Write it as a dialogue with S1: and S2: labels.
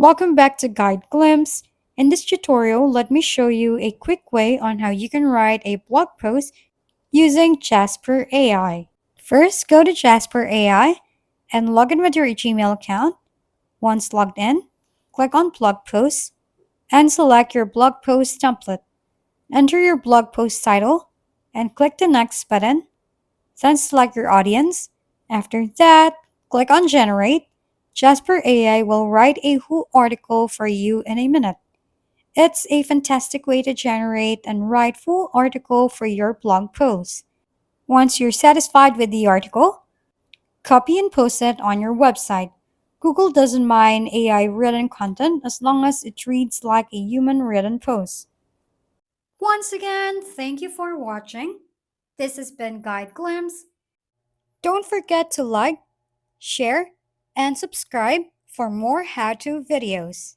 S1: Welcome back to Guide Glimpse. In this tutorial, let me show you a quick way on how you can write a blog post using Jasper AI. First, go to Jasper AI and log in with your Gmail account. Once logged in, click on Blog Posts and select your blog post template. Enter your blog post title and click the Next button. Then select your audience. After that, click on Generate. Jasper AI will write a whole article for you in a minute. It's a fantastic way to generate and write full article for your blog post. Once you're satisfied with the article, copy and post it on your website. Google doesn't mind AI written content as long as it reads like a human written post. Once again, thank you for watching. This has been Guide Glimpse. Don't forget to like, share, and subscribe for more how-to videos.